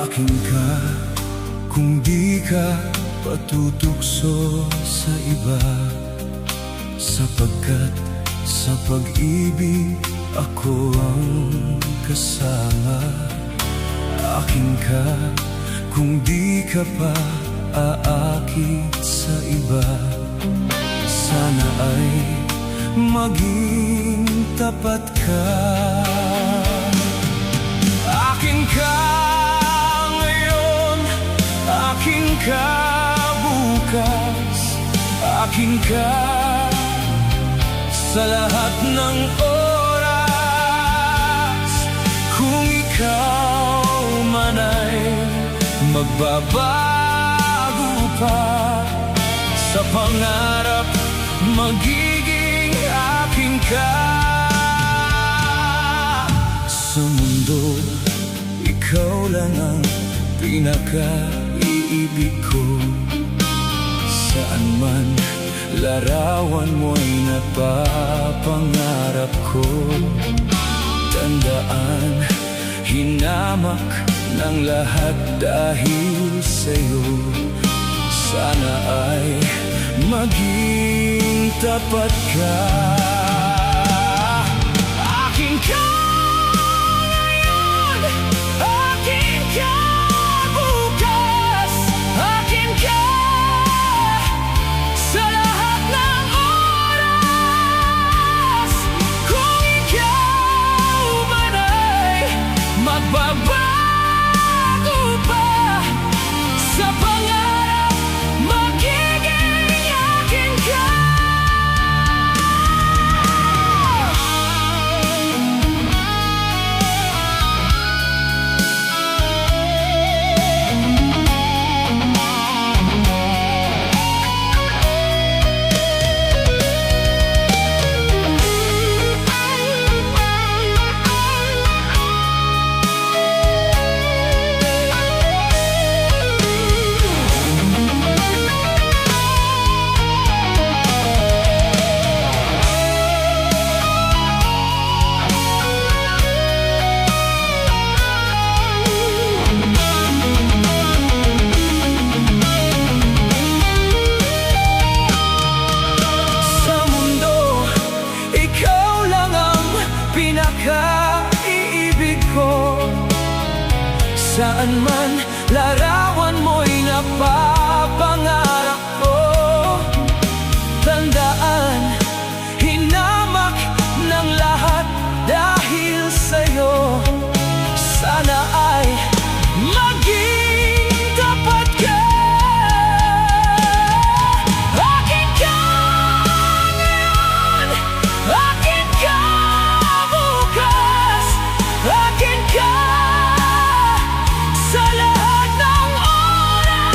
Akin ka kung di ka patutukso sa iba, sapagkat sa pag-ibig ako ang kasama. Akin ka kung di ka pa aakit sa iba, sana ay maging tapat ka. Akin ka ngayon, akin ka bukas, akin ka sa lahat ng oras. Kung ikaw man ay magbabago pa, sa pangarap magiging akin ka. Sa mundo, ikaw lang ang pinaka-iibig ko. Saan man larawan mo'y napapangarap ko. Tandaan, hinamak ng lahat dahil sa'yo. Sana ay maging tapat ka. Akin ka ngayon, akin ka bukas, akin ka sa lahat ng oras. Kung ikaw man ay magbabago pa, sa pangarap magiging akin ka. Pinaka-iibig ko, saan man larawan mo'y napapangarap ko. Tandaan, hinamak ng lahat dahil sa'yo. Sana ay maging tapat ka. Akin ka ngayon, akin ka bukas, akin ka sa lahat ng oras.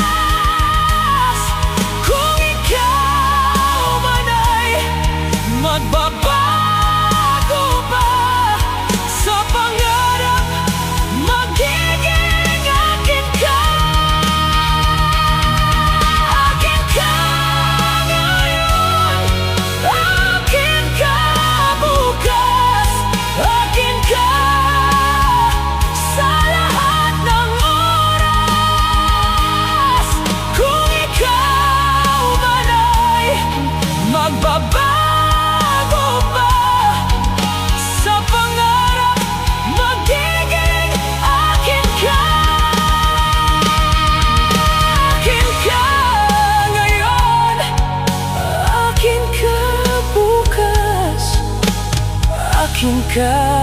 Kung ikaw man ay magbabago pa, sa pangarap magiging akin ka. Akin ka ngayon, akin ka bukas, akin ka sa lahat ng oras. Kung ikaw man ay magbabago pa, sa pangarap magiging akin ka. Akin ka ngayon, akin ka bukas, akin ka